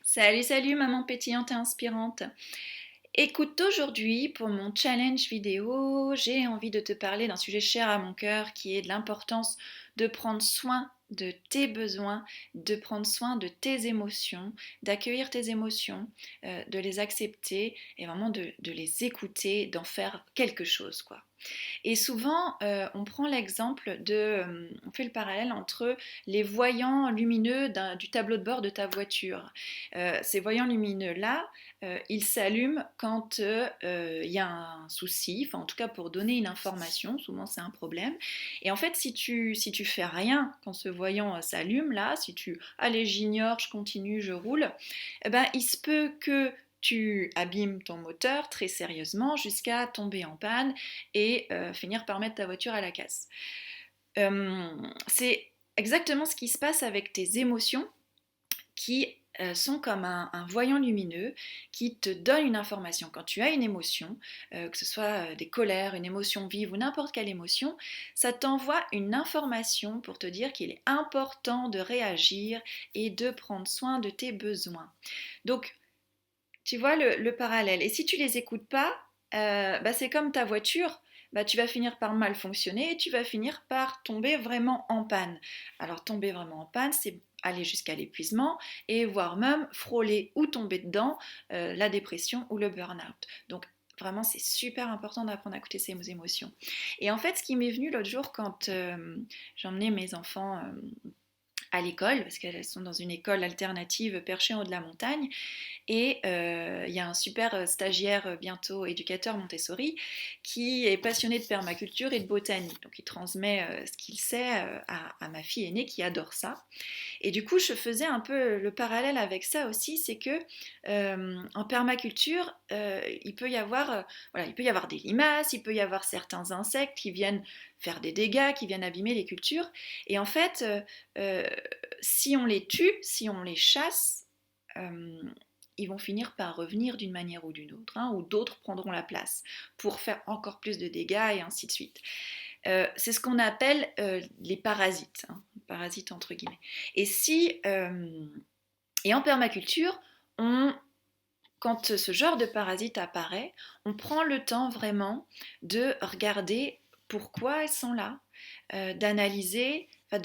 Salut, salut maman pétillante et inspirante. Écoute, aujourd'hui pour mon challenge vidéo, j'ai envie de te parler d'un sujet cher à mon cœur qui est de l'importance de prendre soin de tes besoins, de prendre soin de tes émotions, d'accueillir tes émotions, de les accepter et vraiment de les écouter, d'en faire quelque chose quoi. Et souvent, on prend l'exemple on fait le parallèle entre les voyants lumineux du tableau de bord de ta voiture. Ces voyants lumineux-là, ils s'allument quand il y a un souci, enfin en tout cas pour donner une information, souvent c'est un problème. Et en fait, si tu fais rien quand ce voyant s'allume là, si tu, allez j'ignore, je continue, je roule, eh ben, il se peut que tu abîmes ton moteur très sérieusement jusqu'à tomber en panne et finir par mettre ta voiture à la casse. C'est exactement ce qui se passe avec tes émotions qui sont comme un voyant lumineux qui te donne une information. Quand tu as une émotion, que ce soit des colères, une émotion vive ou n'importe quelle émotion, ça t'envoie une information pour te dire qu'il est important de réagir et de prendre soin de tes besoins. Donc, tu vois le parallèle. Et si tu les écoutes pas, bah, c'est comme ta voiture. Bah, tu vas finir par mal fonctionner et tu vas finir par tomber vraiment en panne. Alors tomber vraiment en panne, c'est aller jusqu'à l'épuisement et voire même frôler ou tomber dedans la dépression ou le burn-out. Donc vraiment, c'est super important d'apprendre à écouter ses émotions. Et en fait, ce qui m'est venu l'autre jour quand j'emmenais mes enfants à l'école, parce qu'elles sont dans une école alternative perchée en haut de la montagne, et il y a un super stagiaire, bientôt éducateur Montessori, qui est passionné de permaculture et de botanique. Donc il transmet ce qu'il sait à ma fille aînée qui adore ça. Et du coup, je faisais un peu le parallèle avec ça aussi, c'est que en permaculture, il peut y avoir, voilà, il peut y avoir des limaces, il peut y avoir certains insectes qui viennent faire des dégâts, qui viennent abîmer les cultures. Et en fait, euh, si on les tue, si on les chasse, euh, ils vont finir par revenir d'une manière ou d'une autre, hein, ou d'autres prendront la place pour faire encore plus de dégâts et ainsi de suite. C'est ce qu'on appelle les parasites, hein, parasites entre guillemets. Et si et en permaculture, quand ce genre de parasite apparaît, on prend le temps vraiment de regarder pourquoi elles sont là, d'analyser, enfin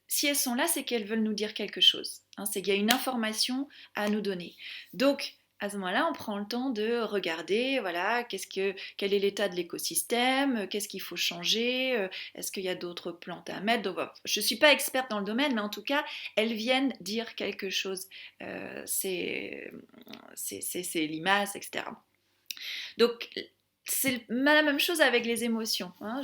si elles sont là, c'est qu'elles veulent nous dire quelque chose, hein, c'est qu'il y a une information à nous donner. Donc, à ce moment-là, on prend le temps de regarder, voilà, quel est l'état de l'écosystème, qu'est-ce qu'il faut changer, est-ce qu'il y a d'autres plantes à mettre. Donc, voilà. Je ne suis pas experte dans le domaine, mais en tout cas, elles viennent dire quelque chose. C'est limaces, etc. Donc, c'est la même chose avec les émotions, hein.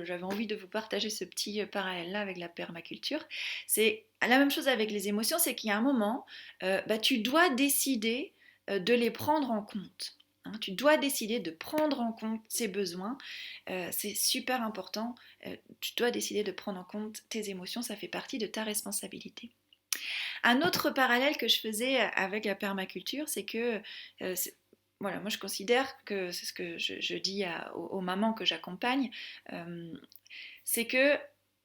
J'avais envie de vous partager ce petit parallèle-là avec la permaculture. C'est la même chose avec les émotions, c'est qu'il y a un moment, bah, tu dois décider de les prendre en compte, hein. Tu dois décider de prendre en compte ces besoins. C'est super important. Tu dois décider de prendre en compte tes émotions, ça fait partie de ta responsabilité. Un autre parallèle que je faisais avec la permaculture, c'est que voilà, moi je considère que c'est ce que je dis aux mamans que j'accompagne, euh, c'est que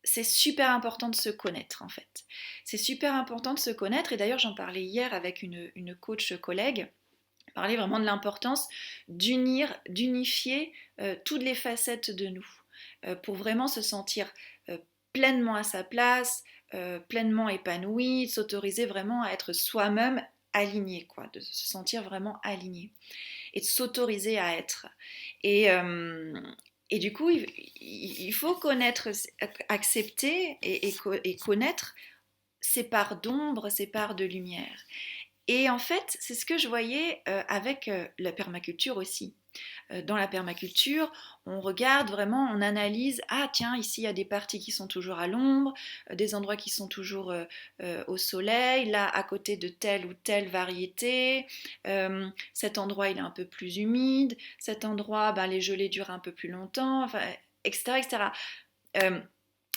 c'est super important de se connaître en fait. C'est super important de se connaître et d'ailleurs j'en parlais hier avec une coach collègue. Parler vraiment de l'importance d'unifier toutes les facettes de nous pour vraiment se sentir pleinement à sa place, pleinement épanoui, de s'autoriser vraiment à être soi-même aligné, quoi, de se sentir vraiment aligné et de s'autoriser à être. Et, euh, et du coup, il faut connaître, accepter et connaître ses parts d'ombre, ses parts de lumière. Et en fait, c'est ce que je voyais avec la permaculture aussi. Dans la permaculture, on regarde vraiment, on analyse, ah tiens, ici il y a des parties qui sont toujours à l'ombre, des endroits qui sont toujours au soleil, là à côté de telle ou telle variété, cet endroit il est un peu plus humide, cet endroit, ben, les gelées durent un peu plus longtemps, enfin, etc. etc. Euh,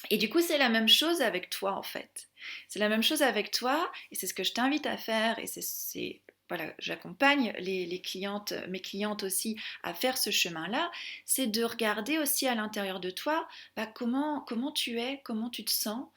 et du coup, c'est la même chose avec toi en fait. C'est la même chose avec toi et c'est ce que je t'invite à faire et c'est voilà, j'accompagne les clientes, mes clientes aussi à faire ce chemin-là, c'est de regarder aussi à l'intérieur de toi comment tu es, comment tu te sens.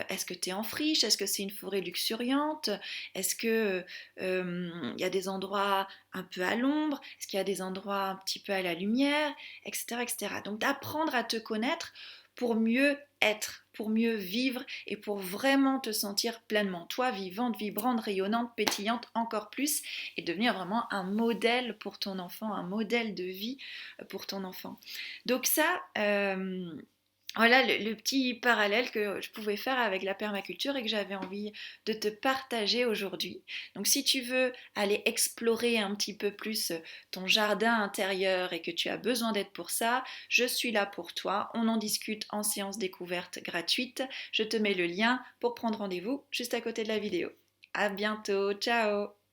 Est-ce que tu es en friche? Est-ce que c'est une forêt luxuriante? Est-ce que il y a des endroits un peu à l'ombre? Est-ce qu'il y a des endroits un petit peu à la lumière? Etc. etc. Donc d'apprendre à te connaître pour mieux être, pour mieux vivre et pour vraiment te sentir pleinement toi, vivante, vibrante, rayonnante, pétillante encore plus et devenir vraiment un modèle pour ton enfant, un modèle de vie pour ton enfant. Donc ça, voilà le petit parallèle que je pouvais faire avec la permaculture et que j'avais envie de te partager aujourd'hui. Donc si tu veux aller explorer un petit peu plus ton jardin intérieur et que tu as besoin d'aide pour ça, je suis là pour toi. On en discute en séance découverte gratuite. Je te mets le lien pour prendre rendez-vous juste à côté de la vidéo. À bientôt, ciao!